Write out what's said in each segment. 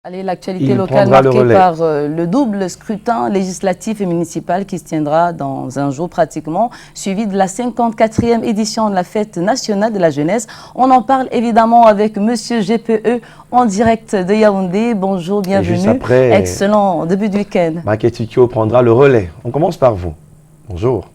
Allez, l'actualité locale marquée par le double scrutin législatif et municipal qui se tiendra dans un jour pratiquement, suivi de la 54e édition de la fête nationale de la jeunesse. On en parle évidemment avec Monsieur GPE en direct de Yaoundé. Bonjour, bienvenue. Juste après, excellent début de week-end. Maketikyo prendra le relais. On commence par vous. Bonjour.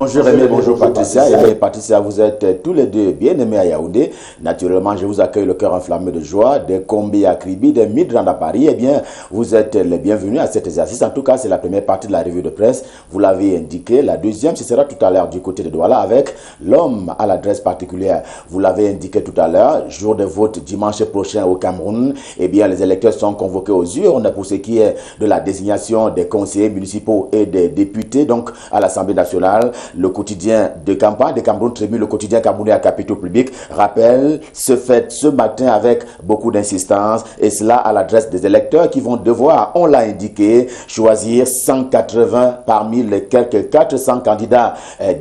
Bonjour Rémi, bonjour Patricia. Et bien Patricia, vous êtes tous les deux bien aimés à Yaoundé. Naturellement, je vous accueille le cœur enflammé de joie, des combis à Kribi, des Midrands à Paris. Eh bien, vous êtes les bienvenus à cet exercice. En tout cas, c'est la première partie de la revue de presse. Vous l'avez indiqué. La deuxième, ce sera tout à l'heure du côté de Douala avec l'homme à l'adresse particulière. Vous l'avez indiqué tout à l'heure. Jour de vote dimanche prochain au Cameroun. Eh bien, les électeurs sont convoqués aux urnes pour ce qui est de la désignation des conseillers municipaux et des députés, donc à l'Assemblée nationale. Le quotidien de campagne de Cameroun Tribune, le quotidien camerounais à capitaux publics, rappelle ce fait ce matin avec beaucoup d'insistance, et cela à l'adresse des électeurs qui vont devoir, on l'a indiqué, choisir 180 parmi les quelques 400 candidats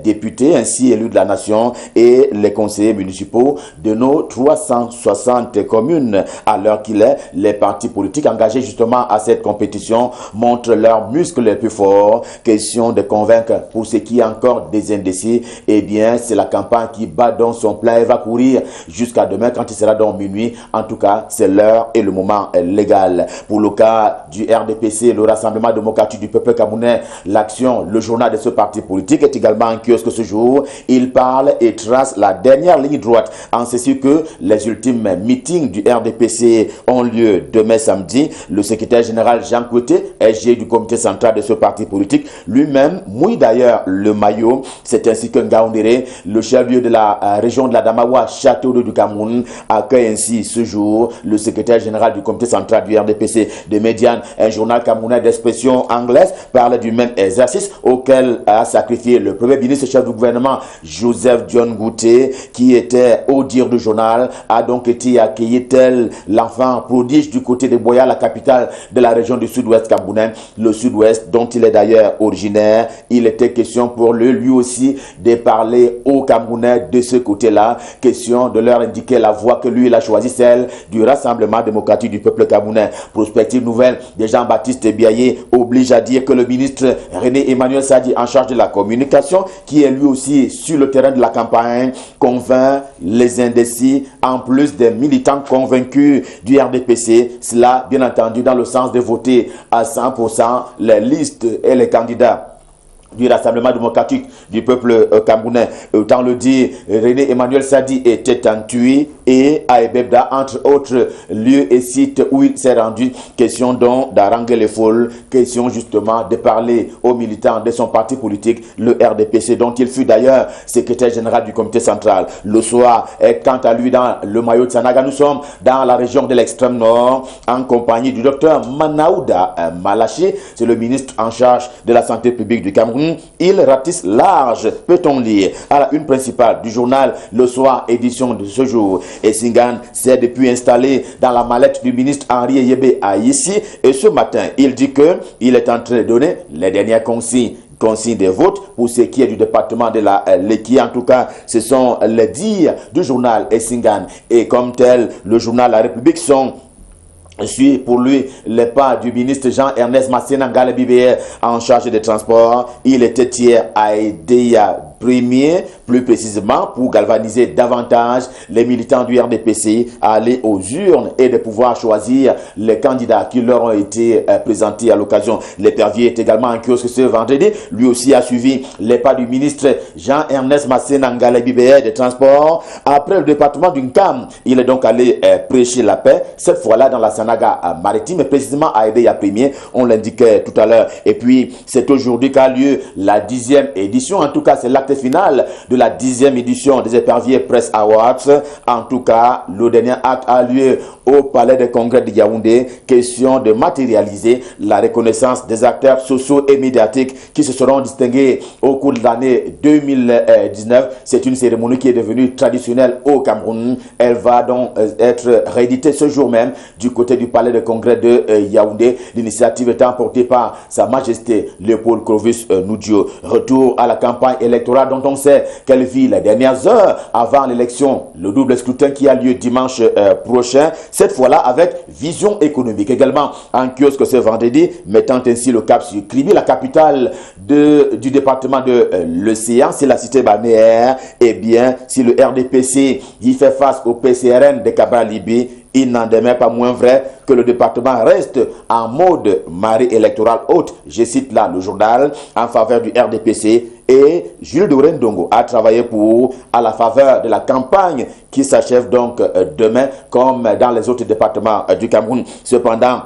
députés ainsi élus de la nation et les conseillers municipaux de nos 360 communes. À l'heure qu'il est, les partis politiques engagés justement à cette compétition montrent leurs muscles les plus forts. Question de convaincre pour ce qui est encore des indécis, eh bien, c'est la campagne qui bat dans son plein et va courir jusqu'à demain quand il sera dans minuit. En tout cas, c'est l'heure et le moment légal. Pour le cas du RDPC, le Rassemblement démocratique du peuple camerounais, l'action, le journal de ce parti politique est également en kiosque ce jour. Il parle et trace la dernière ligne droite en ceci que les ultimes meetings du RDPC ont lieu demain samedi. Le secrétaire général Jean Couté, SG du comité central de ce parti politique, lui-même mouille d'ailleurs le maillot. C'est ainsi que Ngaoundéré, le chef-lieu de la région de la Damawa, château du Cameroun, accueille ainsi ce jour le secrétaire général du comité central du RDPC de Médiane. Un journal camerounais d'expression anglaise parle du même exercice auquel a sacrifié le premier ministre chef du gouvernement Joseph John Gouté, qui était au dire du journal, a donc été accueilli tel l'enfant prodige du côté de Boya, la capitale de la région du sud-ouest camerounais, le sud-ouest dont il est d'ailleurs originaire. Il était question pour lui aussi de parler aux Camerounais de ce côté-là, question de leur indiquer la voie que lui il a choisie, celle du Rassemblement démocratique du peuple camerounais. Prospective nouvelle de Jean-Baptiste Biaye oblige à dire que le ministre René Emmanuel Sadi, en charge de la communication, qui est lui aussi sur le terrain de la campagne, convainc les indécis en plus des militants convaincus du RDPC. Cela, bien entendu, dans le sens de voter à 100% les listes et les candidats du Rassemblement démocratique du peuple camerounais. Autant le dire, René Emmanuel Sadi était en Tui et à Ebebda, entre autres lieux et sites où il s'est rendu. Question donc d'haranguer les foules, question justement de parler aux militants de son parti politique, le RDPC, dont il fut d'ailleurs secrétaire général du comité central. Le soir, quant à lui, dans le maillot de Sanaga, nous sommes dans la région de l'extrême nord, en compagnie du docteur Manaouda Malaché, c'est le ministre en charge de la santé publique du Cameroun. Il ratisse large, peut-on lire, à la une principale du journal Le Soir, édition de ce jour. Et Singan s'est depuis installé dans la mallette du ministre Henri Yébé à ici. Et ce matin, il dit qu'il est en train de donner les dernières consignes des votes pour ce qui est du département de la Leki. En tout cas, ce sont les dires du journal Essingan. Et comme tel, le journal La République suit pour lui les pas du ministre Jean-Ernest Massena Ngalé en charge des transports. Il était hier à Edea premier, plus précisément pour galvaniser davantage les militants du RDPC à aller aux urnes et de pouvoir choisir les candidats qui leur ont été présentés à l'occasion. L'épervier est également en kiosque ce vendredi. Lui aussi a suivi les pas du ministre Jean-Ernest Massena Ngalé des Transports. Après le département du Nkam, il est donc allé prêcher la paix, cette fois-là dans la Sanaga maritime, précisément à Edea premier, on l'indiquait tout à l'heure. Et puis, c'est aujourd'hui qu'a lieu la 10e édition, en tout cas c'est l'acte finale de la 10e édition des Éperviers Press Awards. En tout cas, le dernier acte a lieu au Palais des Congrès de Yaoundé. Question de matérialiser la reconnaissance des acteurs sociaux et médiatiques qui se seront distingués au cours de l'année 2019. C'est une cérémonie qui est devenue traditionnelle au Cameroun. Elle va donc être rééditée ce jour même du côté du Palais des Congrès de Yaoundé. L'initiative étant portée par Sa Majesté Léopold Clovis Noudio. Retour à la campagne électorale électorale dont on sait qu'elle vit les dernières heures avant l'élection, le double scrutin qui a lieu dimanche prochain, cette fois-là avec vision économique. Également en kiosque ce vendredi, mettant ainsi le cap sur Kribi, la capitale du département de l'Océan, c'est la cité balnéaire. Eh bien, si le RDPC y fait face au PCRN de Kabalibi, il n'en demeure pas moins vrai que le département reste en mode marée électorale haute. Je cite là le journal en faveur du RDPC et Jules Dorendongo a travaillé à la faveur de la campagne qui s'achève donc demain comme dans les autres départements du Cameroun. Cependant,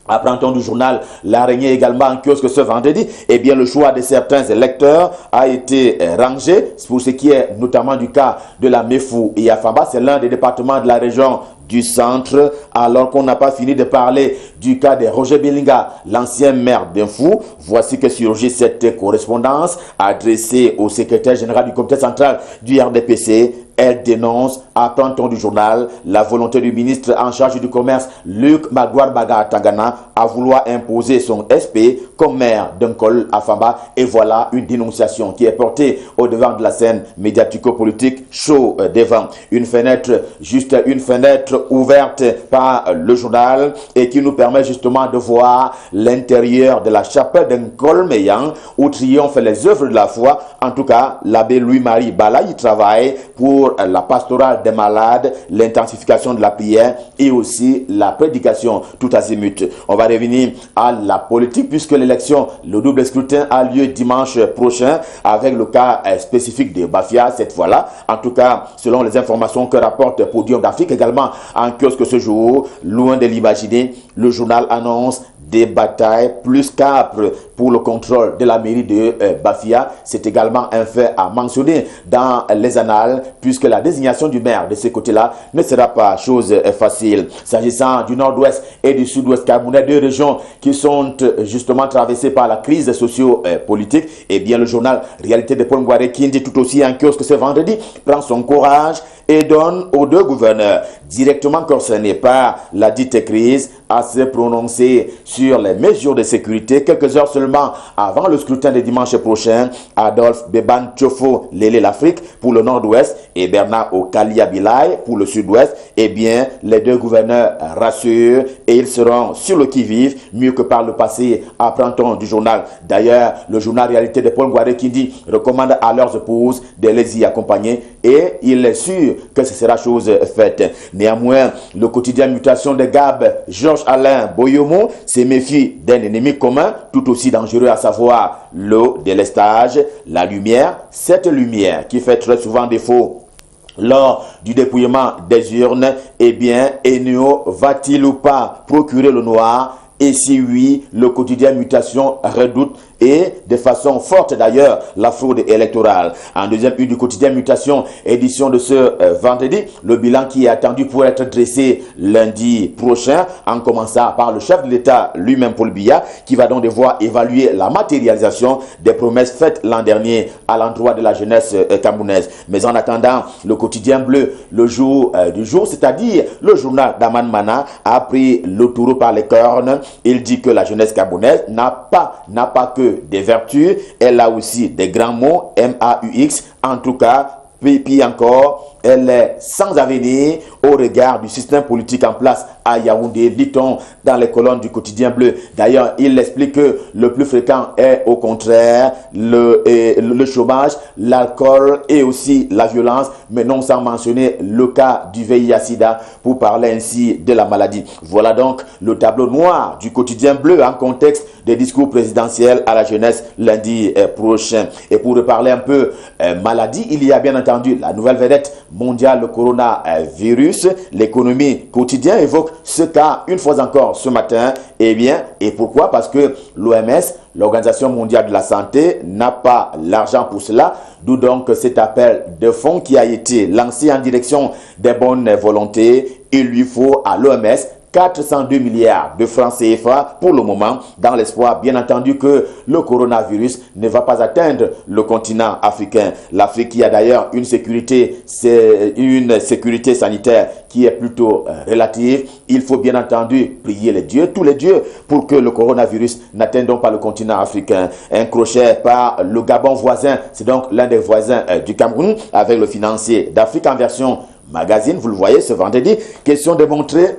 apprend-on du journal L'Araignée également en kiosque ce vendredi, eh bien le choix de certains électeurs a été rangé pour ce qui est notamment du cas de la Mefou et Afamba. C'est l'un des départements de la région du centre, alors qu'on n'a pas fini de parler du cas de Roger Belinga, l'ancien maire d'Infou. Voici que surgit cette correspondance adressée au secrétaire général du comité central du RDPC. Elle dénonce, apprend-on du journal, la volonté du ministre en charge du commerce, Luc Magouar Baga Tangana, à vouloir imposer son SP comme maire d'Nkol Afamba. Et voilà une dénonciation qui est portée au devant de la scène médiatico-politique chaud devant. Une fenêtre, juste une fenêtre ouverte par le journal et qui nous permet justement de voir l'intérieur de la chapelle d'Nkol Meyan où triomphent les œuvres de la foi. En tout cas, l'abbé Louis-Marie Bala y travaille pour la pastorale des malades, l'intensification de la prière et aussi la prédication tout azimut. On va revenir à la politique puisque l'élection, le double scrutin a lieu dimanche prochain avec le cas spécifique de Bafia cette fois-là. En tout cas, selon les informations que rapporte Podium d'Afrique également en kiosque ce jour, loin de l'imaginer, le journal annonce des batailles plus qu'âpres pour le contrôle de la mairie de Bafia. C'est également un fait à mentionner dans les annales puisque la désignation du maire de ce côté-là ne sera pas chose facile. S'agissant du nord-ouest et du sud-ouest camerounais, deux régions qui sont justement traversées par la crise socio-politique, eh bien le journal Réalité de Paul Ngouaré Kindi, tout aussi en kiosque ce vendredi, prend son courage et donne aux deux gouverneurs directement concernés par la dite crise à se prononcer sur les mesures de sécurité quelques heures seulement avant le scrutin de dimanche prochain. Adolphe Beban Tchofo Lélé l'Afrique pour le nord-ouest et Bernard Okalia Bilay pour le sud-ouest. Eh bien, les deux gouverneurs rassurent et ils seront sur le qui-vive, mieux que par le passé, apprend-on du journal. D'ailleurs, le journal Réalité de Paul Ngouaré Kindi recommande à leurs épouses de les y accompagner et il est sûr que ce sera chose faite. Néanmoins, le quotidien Mutation de Gab, Georges Alain Boyomo, se méfie d'un ennemi commun tout aussi dangereux, à savoir le délestage, la lumière, cette lumière qui fait très souvent défaut lors du dépouillement des urnes. Eh bien, Enio va-t-il ou pas procurer le noir? Et si oui, le quotidien Mutation redoute et de façon forte d'ailleurs la fraude électorale. En deuxième une du quotidien Mutation, édition de ce vendredi, le bilan qui est attendu pour être dressé lundi prochain, en commençant par le chef de l'État lui-même Paul Biya, qui va donc devoir évaluer la matérialisation des promesses faites l'an dernier à l'endroit de la jeunesse camerounaise. Mais en attendant, le quotidien bleu, le jour du jour, c'est-à-dire le journal d'Aman Mana, a pris le taureau par les cornes. Il dit que la jeunesse camerounaise n'a pas que des vertus, elle a aussi des grands mots, M-A-U-X, en tout cas, puis encore, elle est sans avenir au regard du système politique en place à Yaoundé, dit-on dans les colonnes du quotidien bleu. D'ailleurs, il explique que le plus fréquent est au contraire le chômage, l'alcool et aussi la violence, mais non sans mentionner le cas du VIH-Sida pour parler ainsi de la maladie. Voilà donc le tableau noir du quotidien bleu en contexte des discours présidentiels à la jeunesse lundi prochain. Et pour reparler un peu maladie, il y a bien entendu la nouvelle vedette mondiale, le coronavirus. L'économie quotidienne évoque ce cas une fois encore ce matin. Eh bien, et pourquoi? Parce que l'OMS, l'Organisation mondiale de la santé, n'a pas l'argent pour cela. D'où donc cet appel de fonds qui a été lancé en direction des bonnes volontés. Il lui faut à l'OMS 402 milliards de francs CFA pour le moment, dans l'espoir bien entendu que le coronavirus ne va pas atteindre le continent africain. L'Afrique qui a d'ailleurs une sécurité sanitaire qui est plutôt relative. Il faut bien entendu prier les dieux, tous les dieux, pour que le coronavirus n'atteigne donc pas le continent africain. Un crochet par le Gabon voisin, c'est donc l'un des voisins du Cameroun, avec le financier d'Afrique en version magazine, vous le voyez ce vendredi. Question de montrer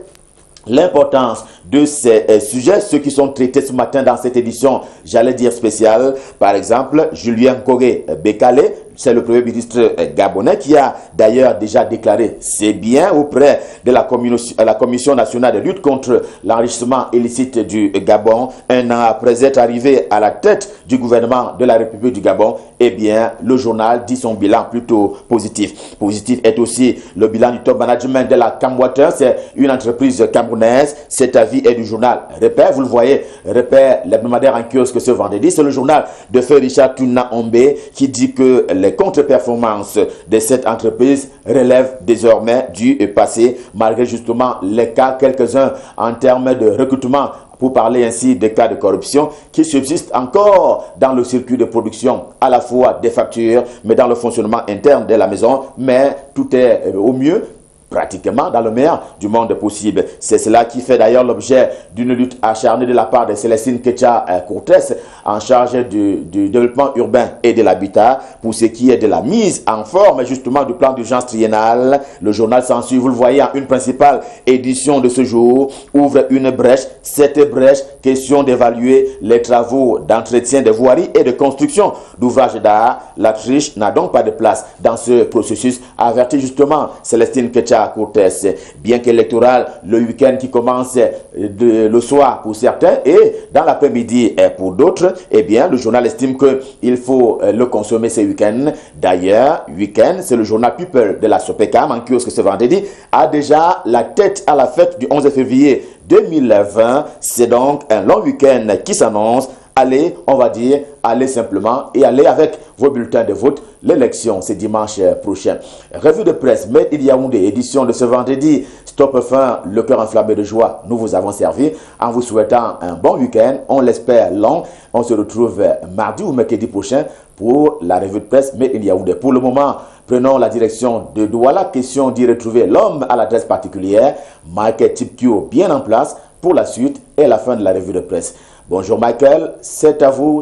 l'importance de ces sujets, ceux qui sont traités ce matin dans cette édition, j'allais dire spéciale. Par exemple, Julien Koré Bekale, c'est le premier ministre gabonais qui a d'ailleurs déjà déclaré ses biens auprès de la Commission nationale de lutte contre l'enrichissement illicite du Gabon. Un an après être arrivé à la tête du gouvernement de la République du Gabon, eh bien, le journal dit son bilan plutôt positif. Positif est aussi le bilan du top management de la Camwater, c'est une entreprise camerounaise. Cet avis est du journal Repère, vous le voyez, Repère, l'hebdomadaire en kiosque ce vendredi. C'est le journal de feu Richard Tuna Ombe qui dit que les contre-performances de cette entreprise relèvent désormais du passé, malgré justement les cas, quelques-uns en termes de recrutement, pour parler ainsi des cas de corruption qui subsistent encore dans le circuit de production, à la fois des factures, mais dans le fonctionnement interne de la maison. Mais tout est au mieux, pratiquement dans le meilleur du monde possible. C'est cela qui fait d'ailleurs l'objet d'une lutte acharnée de la part de Célestine Kecha Cortés, en charge du développement urbain et de l'habitat, pour ce qui est de la mise en forme justement du plan d'urgence triennal. Le journal Censure, vous le voyez en une principale édition de ce jour, ouvre une brèche. Cette brèche, question d'évaluer les travaux d'entretien de voiries et de construction d'ouvrages d'art. La triche n'a donc pas de place dans ce processus, avertit justement Célestine Kecha Cortés. Bien qu'électoral, le week-end qui commence le soir pour certains et dans l'après-midi pour d'autres, eh bien, le journal estime qu'il faut le consommer ce week-end. D'ailleurs, week-end, c'est le journal People de la Sopecam en kiosque ce vendredi, a déjà la tête à la fête du 11 février 2020. C'est donc un long week-end qui s'annonce. Allez, on va dire, allez simplement et allez avec vos bulletins de vote. L'élection, c'est dimanche prochain. Revue de presse, Made in Yaoundé, édition de ce vendredi. Stop fin, le cœur enflammé de joie. Nous vous avons servi en vous souhaitant un bon week-end. On l'espère long. On se retrouve mardi ou mercredi prochain pour la revue de presse Made in Yaoundé. Pour le moment, prenons la direction de Douala. Question d'y retrouver l'homme à l'adresse particulière. Michael Tipkio bien en place pour la suite et la fin de la revue de presse. Bonjour Michael, c'est à vous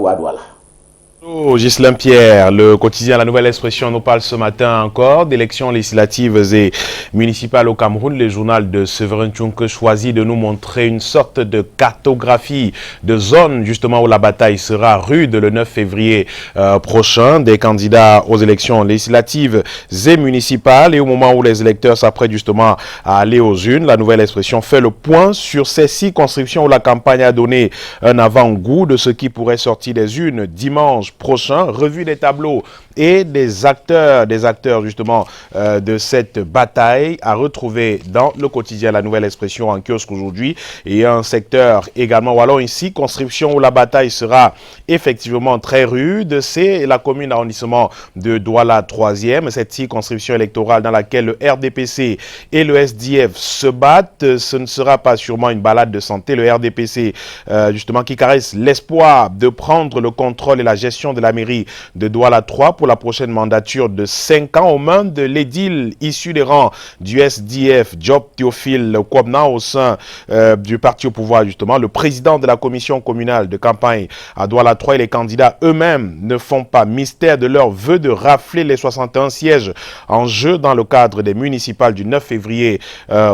à Douala. Bonjour Ghislain Pierre, le quotidien La Nouvelle Expression nous parle ce matin encore d'élections législatives et municipales au Cameroun. Le journal de Séverin Tchunke choisit de nous montrer une sorte de cartographie de zones justement où la bataille sera rude le 9 février prochain. Des candidats aux élections législatives et municipales, et au moment où les électeurs s'apprêtent justement à aller aux urnes, La Nouvelle Expression fait le point sur ces circonscriptions où la campagne a donné un avant-goût de ce qui pourrait sortir des urnes dimanche prochain. Revue des tableaux et des acteurs justement de cette bataille à retrouver dans le quotidien La Nouvelle Expression en kiosque aujourd'hui. Et un secteur également, ou alors ici, circonscription où la bataille sera effectivement très rude, c'est la commune arrondissement de Douala 3e, cette circonscription électorale dans laquelle le RDPC et le SDF se battent. Ce ne sera pas sûrement une balade de santé. Le RDPC justement qui caresse l'espoir de prendre le contrôle et la gestion de la mairie de Douala 3 pour la prochaine mandature de 5 ans aux mains de l'édile issu des rangs du SDF, Job Théophile Kwabna, au sein du parti au pouvoir justement. Le président de la commission communale de campagne à Douala 3 et les candidats eux-mêmes ne font pas mystère de leur vœu de rafler les 61 sièges en jeu dans le cadre des municipales du 9 février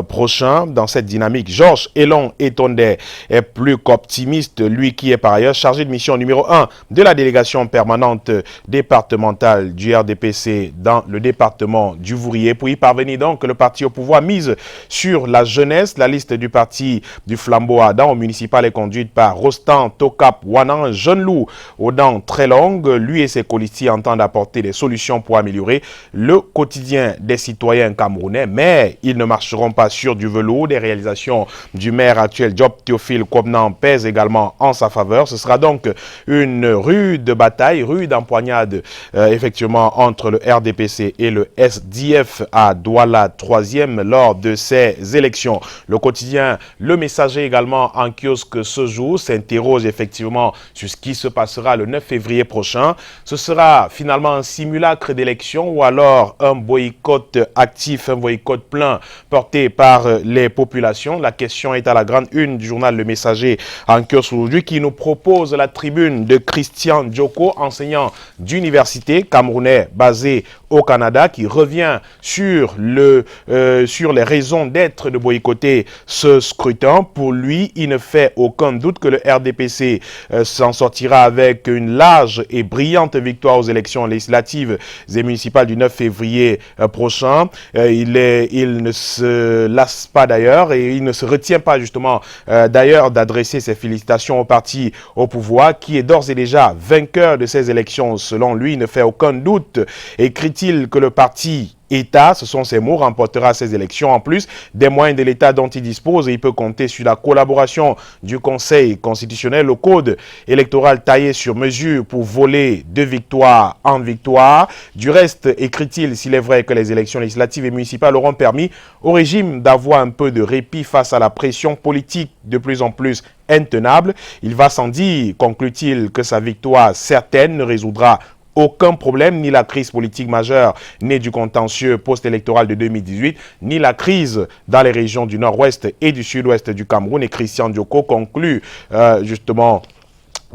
prochain. Dans cette dynamique, Georges Elon Etondé est plus qu'optimiste, lui qui est par ailleurs chargé de mission numéro 1 de la délégation permanente départementale du RDPC dans le département du Vourier. Pour y parvenir donc, le parti au pouvoir mise sur la jeunesse. La liste du parti du Flambeau Adam au municipal est conduite par Rostan Tokap Wanan, jeune loup aux dents très longues. Lui et ses colistiers entendent apporter des solutions pour améliorer le quotidien des citoyens camerounais, mais ils ne marcheront pas sur du velours. Des réalisations du maire actuel Job Théophile Kwabna pèsent également en sa faveur. Ce sera donc une rude bataille, rude empoignade effectivement entre le RDPC et le SDF à Douala, 3e lors de ces élections. Le quotidien Le Messager également en kiosque ce jour s'interroge effectivement sur ce qui se passera le 9 février prochain. Ce sera finalement un simulacre d'élection ou alors un boycott actif, un boycott plein porté par les populations. La question est à la grande une du journal Le Messager en kiosque aujourd'hui qui nous propose la tribune de Christian Djoko, enseignant d'université camerounais basé au Canada, qui revient sur les raisons d'être de boycotter ce scrutin. Pour lui, il ne fait aucun doute que le RDPC s'en sortira avec une large et brillante victoire aux élections législatives et municipales du 9 février prochain. Il ne se lasse pas d'ailleurs et il ne se retient pas justement d'ailleurs d'adresser ses félicitations au parti au pouvoir qui est d'ores et déjà vainqueur de ces élections. Selon lui, il ne fait aucun doute. Écrit-il que le parti État, ce sont ses mots, remportera ces élections. En plus des moyens de l'État dont il dispose, et il peut compter sur la collaboration du Conseil constitutionnel. Le code électoral taillé sur mesure pour voler de victoire en victoire. Du reste, écrit-il, s'il est vrai que les élections législatives et municipales auront permis au régime d'avoir un peu de répit face à la pression politique de plus en plus intenable, il va sans dire, conclut-il, que sa victoire certaine ne résoudra aucun problème, ni la crise politique majeure née du contentieux post-électoral de 2018, ni la crise dans les régions du nord-ouest et du sud-ouest du Cameroun. Et Christian Djoko conclut justement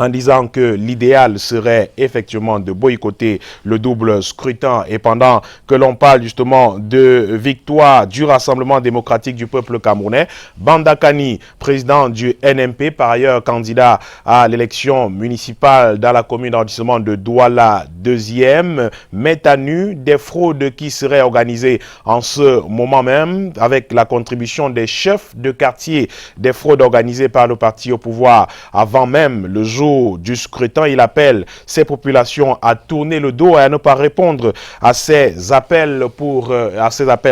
en disant que l'idéal serait effectivement de boycotter le double scrutin. Et pendant que l'on parle justement de victoire du Rassemblement démocratique du peuple camerounais, Bandakani, président du NMP, par ailleurs candidat à l'élection municipale dans la commune d'arrondissement de Douala 2e, met à nu des fraudes qui seraient organisées en ce moment même avec la contribution des chefs de quartier, des fraudes organisées par le parti au pouvoir avant même le jour du scrutin. Il appelle ces populations à tourner le dos et à ne pas répondre à ces appels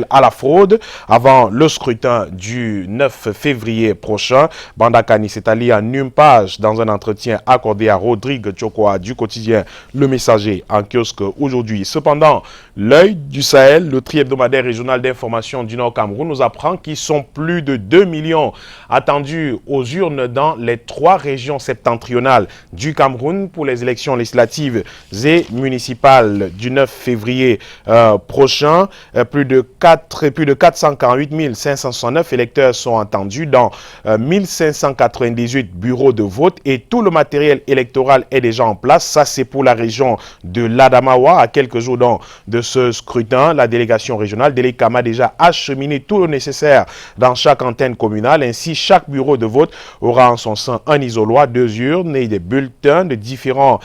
à la fraude avant le scrutin du 9 février prochain. Bandakani s'est allié en une page dans un entretien accordé à Rodrigue Tchokoa du quotidien Le Messager en kiosque aujourd'hui. Cependant, l'œil du Sahel, le tri-hebdomadaire régional d'information du Nord Cameroun, nous apprend qu'ils sont plus de 2 millions attendus aux urnes dans les 3 régions septentrionales du Cameroun pour les élections législatives et municipales du 9 février prochain. Plus de 448 569 électeurs sont attendus dans 1598 bureaux de vote et tout le matériel électoral est déjà en place. Ça, c'est pour la région de l'Adamawa. À quelques jours de ce scrutin, la délégation régionale d'Elikama a déjà acheminé tout le nécessaire dans chaque antenne communale. Ainsi, chaque bureau de vote aura en son sein un isoloir, 2 urnes et des bulletins de différents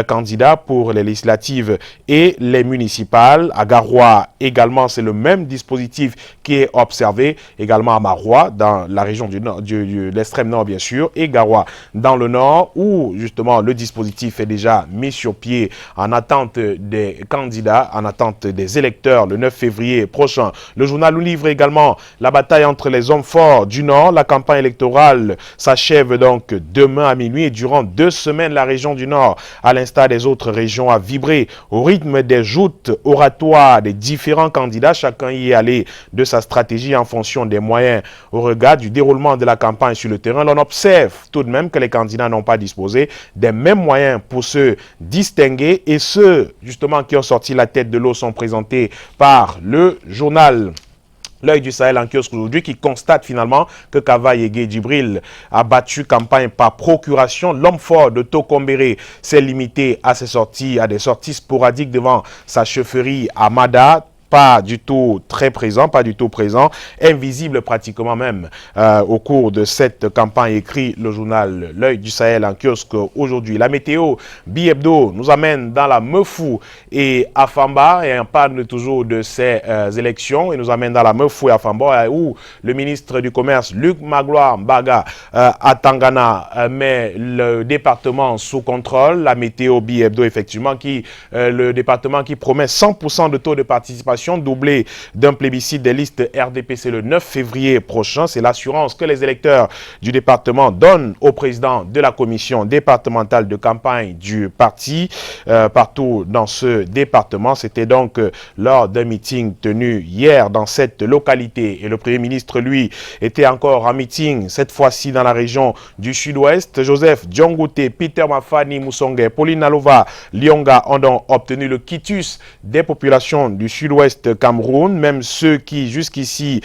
candidats pour les législatives et les municipales. À Garoua également, c'est le même dispositif qui est observé également à Maroua, dans la région de l'extrême nord bien sûr, et Garoua dans le nord, où justement le dispositif est déjà mis sur pied en attente des candidats, en attente des électeurs le 9 février prochain. Le journal nous livre également la bataille entre les hommes forts du nord. La campagne électorale s'achève donc demain à minuit et durant 2 semaines, la région du Nord, à l'instar des autres régions, a vibré au rythme des joutes oratoires des différents candidats. Chacun y est allé de sa stratégie en fonction des moyens au regard du déroulement de la campagne sur le terrain. L'on observe tout de même que les candidats n'ont pas disposé des mêmes moyens pour se distinguer et ceux justement qui ont sorti la tête de l'eau sont présentés par le journal L'œil du Sahel en kiosque aujourd'hui qui constate finalement que Kava Yege Djibril a battu campagne par procuration. L'homme fort de Tokombéré s'est limité à des sorties sporadiques devant sa chefferie à Mada. Pas du tout très présent, pas du tout présent, invisible pratiquement même au cours de cette campagne, écrit le journal L'œil du Sahel en kiosque aujourd'hui. La météo Bi-Hebdo nous amène dans la Meufou et Afamba et on parle toujours de ces élections et nous amène dans la Meufou et Afamba où le ministre du Commerce Luc Magloire Mbaga à Tangana met le département sous contrôle. La météo Bi-Hebdo effectivement le département qui promet 100% de taux de participation participation doublée d'un plébiscite des listes RDPC le 9 février prochain. C'est l'assurance que les électeurs du département donnent au président de la commission départementale de campagne du parti partout dans ce département. C'était donc lors d'un meeting tenu hier dans cette localité. Et le Premier ministre, lui, était encore en meeting, cette fois-ci dans la région du Sud-Ouest. Joseph Djongouté, Peter Mafani Moussongue, Pauline Nalova, Lionga ont obtenu le quitus des populations du Sud-Ouest Cameroun. Même ceux jusqu'ici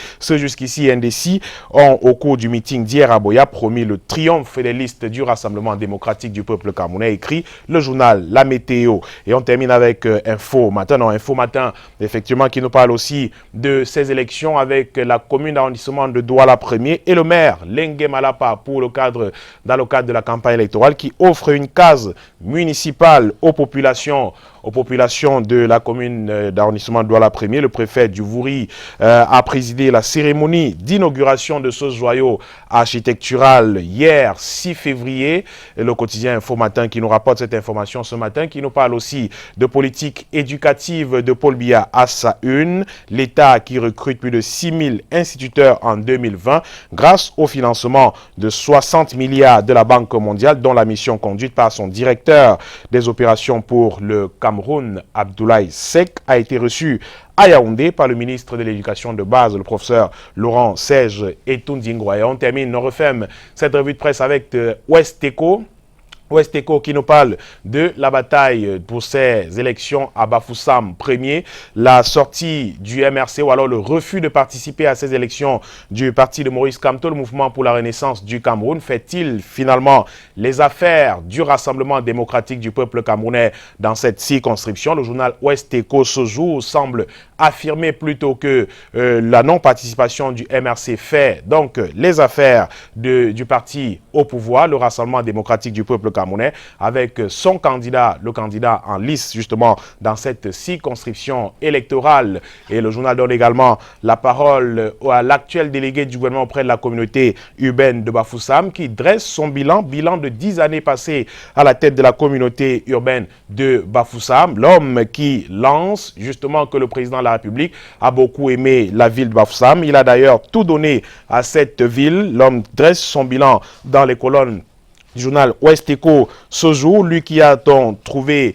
indécis, ont au cours du meeting d'hier à Boya promis le triomphe des listes du Rassemblement démocratique du peuple camerounais, écrit le journal La Météo. Et on termine avec Info Matin, effectivement, qui nous parle aussi de ces élections avec la commune d'arrondissement de Douala 1er et le maire Lengue Malapa dans le cadre de la campagne électorale, qui offre une case municipale aux populations de la commune d'arrondissement de Douala 1er. Le préfet du Vouri a présidé la cérémonie d'inauguration de ce joyau architectural hier 6 février. Le quotidien Info Matin qui nous rapporte cette information ce matin, qui nous parle aussi de politique éducative de Paul Biya à sa une. L'État qui recrute plus de 6000 instituteurs en 2020 grâce au financement de 60 milliards de la Banque mondiale, dont la mission conduite par son directeur des opérations pour le Cameroun, Abdoulaye Seck, a été reçu à Yaoundé par le ministre de l'Éducation de base, le professeur Laurent Serge Etundingwa. Et on termine, on referme cette revue de presse avec West Echo qui nous parle de la bataille pour ces élections à Bafoussam 1er, la sortie du MRC ou alors le refus de participer à ces élections du parti de Maurice Kamto, le mouvement pour la renaissance du Cameroun. Fait-il finalement les affaires du Rassemblement démocratique du peuple camerounais dans cette circonscription? Le journal West Echo ce jour semble affirmer plutôt que la non-participation du MRC fait donc les affaires du parti au pouvoir, le Rassemblement démocratique du peuple camerounais, avec son candidat, le candidat en lice justement dans cette circonscription électorale. Et le journal donne également la parole à l'actuel délégué du gouvernement auprès de la communauté urbaine de Bafoussam, qui dresse son bilan de 10 années passées à la tête de la communauté urbaine de Bafoussam. L'homme qui lance justement que le président de la République a beaucoup aimé la ville de Bafoussam. Il a d'ailleurs tout donné à cette ville. L'homme dresse son bilan dans les colonnes du journal West Echo ce jour, lui qui a trouvé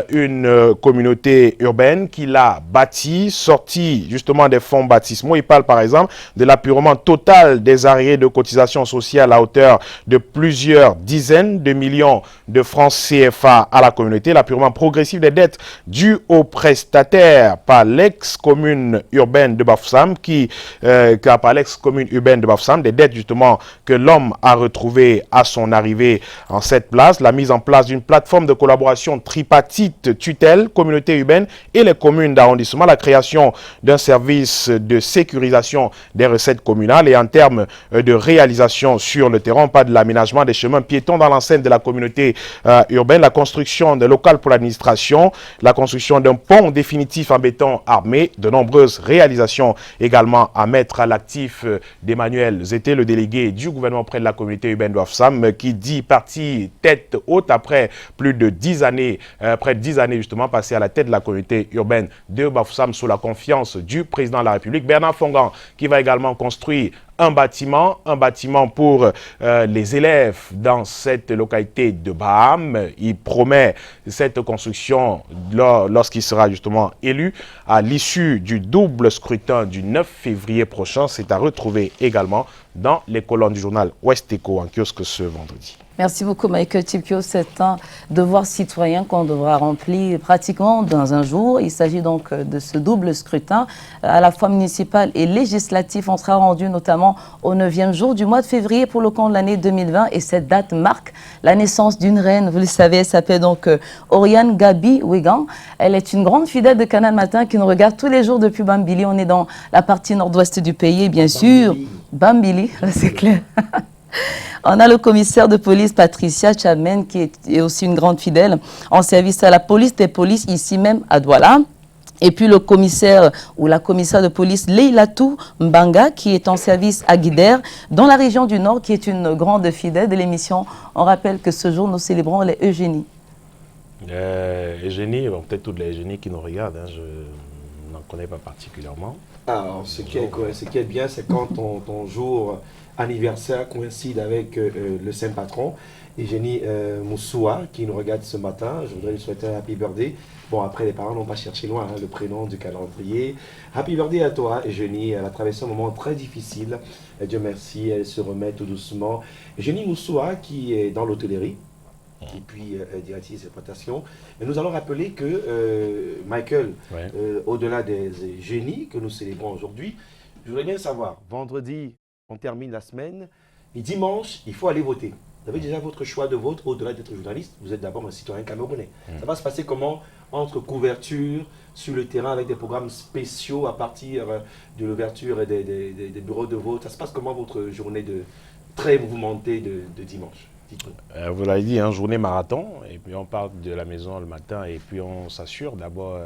une communauté urbaine qu'il a bâtie, sortie justement des fonds baptismaux. Il parle par exemple de l'appurement total des arriérés de cotisations sociales à hauteur de plusieurs dizaines de millions de francs CFA à la communauté, l'appurement progressif des dettes dues aux prestataires par l'ex-commune urbaine de Bafoussam, des dettes justement que l'homme a retrouvées à son arrivée en cette place, la mise en place d'une plateforme de collaboration tripartite tutelle, communauté urbaine et les communes d'arrondissement, la création d'un service de sécurisation des recettes communales, et en termes de réalisation sur le terrain, pas de l'aménagement des chemins piétons dans l'enceinte de la communauté urbaine, la construction de locales pour l'administration, la construction d'un pont définitif en béton armé, de nombreuses réalisations également à mettre à l'actif d'Emmanuel Zété, le délégué du gouvernement auprès de la communauté urbaine de Bafoussam, qui dit parti tête haute après plus de 10 années, près de 10 années justement passées à la tête de la communauté urbaine de Bafoussam sous la confiance du président de la République. Bernard Fongan qui va également construire un bâtiment pour les élèves dans cette localité de Baham. Il promet cette construction lorsqu'il sera justement élu à l'issue du double scrutin du 9 février prochain. C'est à retrouver également dans les colonnes du journal West Echo en kiosque ce vendredi. Merci beaucoup, Michael Tipio. C'est un devoir citoyen qu'on devra remplir pratiquement dans un jour. Il s'agit donc de ce double scrutin, à la fois municipal et législatif. On sera rendu notamment au 9e jour du mois de février pour le compte de l'année 2020. Et cette date marque la naissance d'une reine. Vous le savez, elle s'appelle donc Oriane Gabi Wegan. Elle est une grande fidèle de Canal Matin qui nous regarde tous les jours depuis Bambili. On est dans la partie nord-ouest du pays, et bien sûr, Bambili, c'est clair. On a le commissaire de police Patricia Chamen qui est aussi une grande fidèle en service à la police des polices ici même à Douala. Et puis le commissaire ou la commissaire de police Leilatou Mbanga qui est en service à Guider dans la région du Nord, qui est une grande fidèle de l'émission. On rappelle que ce jour nous célébrons les Eugénie. Eugénie, bon, peut-être toutes les Eugénies qui nous regardent, hein, je n'en connaît pas particulièrement. Alors, ce qui est bien, c'est quand ton jour anniversaire coïncide avec le Saint Patron. Et Jenny Moussoua, qui nous regarde ce matin, je voudrais lui souhaiter un happy birthday. Bon, après, les parents n'ont pas cherché loin, le prénom du calendrier. Happy birthday à toi, Jenny. Elle a traversé un moment très difficile. Et Dieu merci, elle se remet tout doucement. Jenny Moussoua, qui est dans l'hôtellerie, et puis directrice d'exploitation. Et nous allons rappeler que Michael, au-delà des génies que nous célébrons aujourd'hui, je voudrais bien savoir, vendredi, on termine la semaine, et dimanche, il faut aller voter. Vous avez déjà votre choix de vote, au-delà d'être journaliste, vous êtes d'abord un citoyen camerounais. Ça va se passer comment entre couverture, sur le terrain, avec des programmes spéciaux à partir de l'ouverture des bureaux de vote? Ça se passe comment votre journée très mouvementée de dimanche? Vous l'avez dit, hein, journée marathon, et puis on part de la maison le matin, et puis on s'assure d'abord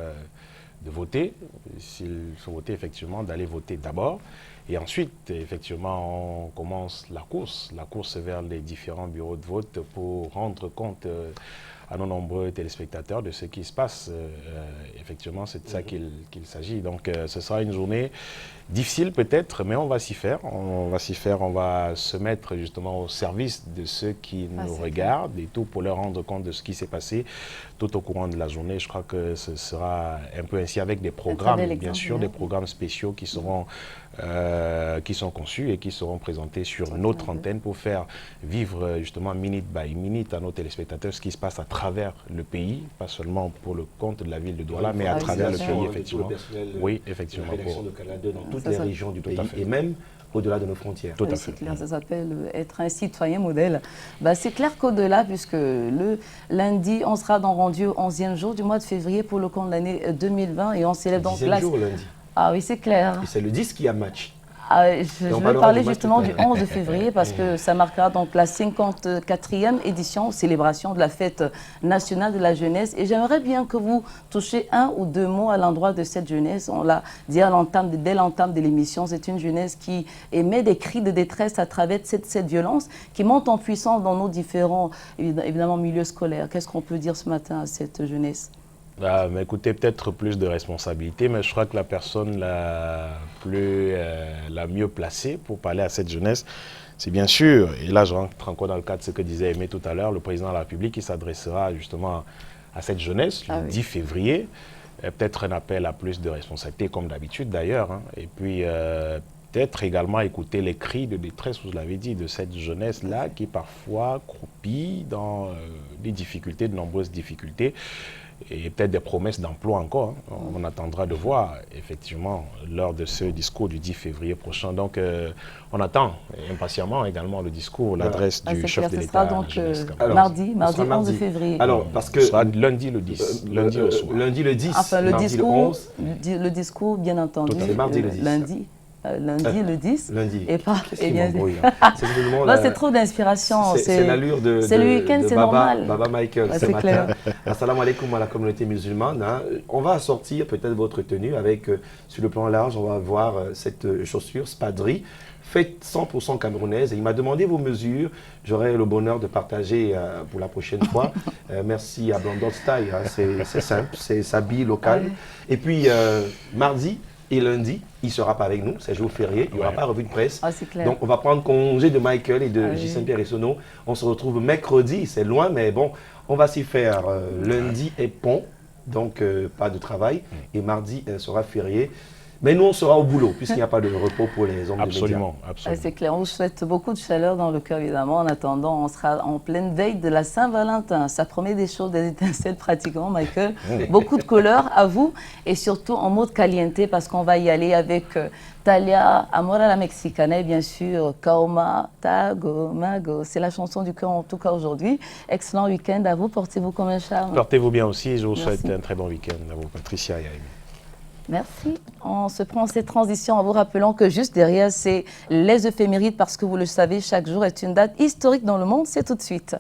de voter, s'il faut voter effectivement, d'aller voter d'abord. Et ensuite, effectivement, on commence la course vers les différents bureaux de vote pour rendre compte à nos nombreux téléspectateurs de ce qui se passe. Effectivement, c'est de ça qu'il s'agit. Donc, ce sera une journée difficile peut-être, mais on va s'y faire. On va se mettre justement au service de ceux qui nous regardent et tout pour leur rendre compte de ce qui s'est passé tout au courant de la journée. Je crois que ce sera un peu ainsi avec des programmes, bien sûr, des programmes spéciaux qui seront qui sont conçus et qui seront présentés sur notre antenne pour faire vivre justement minute by minute à nos téléspectateurs ce qui se passe à travers le pays, pas seulement pour le compte de la ville de Douala, mais à travers le pays, effectivement. Oui, effectivement. La rédaction de Canal 2 dans toutes les régions du pays et même au-delà de nos frontières. Tout à fait. C'est clair, ça s'appelle être un citoyen modèle. Bah, c'est clair qu'au-delà, puisque le lundi, on sera rendu au 11e jour du mois de février pour le compte de l'année 2020 et on célèbre donc là. 10e jour lundi. Ah oui, c'est clair. Et c'est le 10 qui a match. Je vais parler justement du 11 février parce que ça marquera donc la 54e édition, célébration de la fête nationale de la jeunesse. Et j'aimerais bien que vous touchiez un ou deux mots à l'endroit de cette jeunesse. On l'a dit dès l'entame de l'émission, c'est une jeunesse qui émet des cris de détresse à travers cette violence qui monte en puissance dans nos différents, évidemment, milieux scolaires. Qu'est-ce qu'on peut dire ce matin à cette jeunesse ? Mais écoutez, peut-être plus de responsabilité, mais je crois que la personne la mieux placée pour parler à cette jeunesse, c'est bien sûr, et là je rentre encore dans le cadre de ce que disait Aimé tout à l'heure, le président de la République qui s'adressera justement à cette jeunesse le 10 février, peut-être un appel à plus de responsabilité comme d'habitude d'ailleurs, hein, et puis peut-être également écouter les cris de détresse, vous l'avez dit, de cette jeunesse-là qui parfois croupit dans des difficultés, de nombreuses difficultés, et peut-être des promesses d'emploi encore. Hein. On attendra de voir, effectivement, lors de ce discours du 10 février prochain. Donc, on attend impatiemment également le discours, l'adresse du chef de l'État. Donc, mardi 11 février. Alors, parce que... Ce sera lundi le 10, lundi au soir. Lundi le 10, enfin, le discours, bien entendu, c'est mardi le 10. Lundi, le 10. Lundi. Et pas. C'est trop d'inspiration. C'est l'allure de. C'est le week-end, c'est normal. Baba Michael, ce matin. Assalamu alaikum à la communauté musulmane. Hein. On va sortir peut-être votre tenue avec, sur le plan large, on va voir cette chaussure, Spadri, faite 100% camerounaise. Et il m'a demandé vos mesures. J'aurai le bonheur de partager pour la prochaine fois. Merci à Blondot Style. Hein. C'est simple, c'est s'habille local. Ouais. Et puis, mardi et lundi, il ne sera pas avec nous, c'est jour férié, il n'y aura pas revue de presse. Donc on va prendre congé de Michael et de J. Saint-Pierre et Sono. On se retrouve mercredi, c'est loin, mais bon, on va s'y faire. Lundi est pont, donc pas de travail, et mardi sera férié. Mais nous, on sera au boulot, puisqu'il n'y a pas de repos pour les hommes de médias. Absolument. C'est clair, on vous souhaite beaucoup de chaleur dans le cœur, évidemment. En attendant, on sera en pleine veille de la Saint-Valentin. Ça promet des choses, des étincelles pratiquement, Michael. Beaucoup de couleurs à vous, et surtout en mode caliente, parce qu'on va y aller avec Talia, Amor a la Mexicana, et bien sûr, Kaoma, Tago, Mago. C'est la chanson du cœur, en tout cas aujourd'hui. Excellent week-end à vous, portez-vous comme un charme. Portez-vous bien aussi, je vous souhaite un très bon week-end à vous, Patricia et Aimé. Merci. On se prend cette transition en vous rappelant que juste derrière, c'est les éphémérides parce que vous le savez, chaque jour est une date historique dans le monde. C'est tout de suite.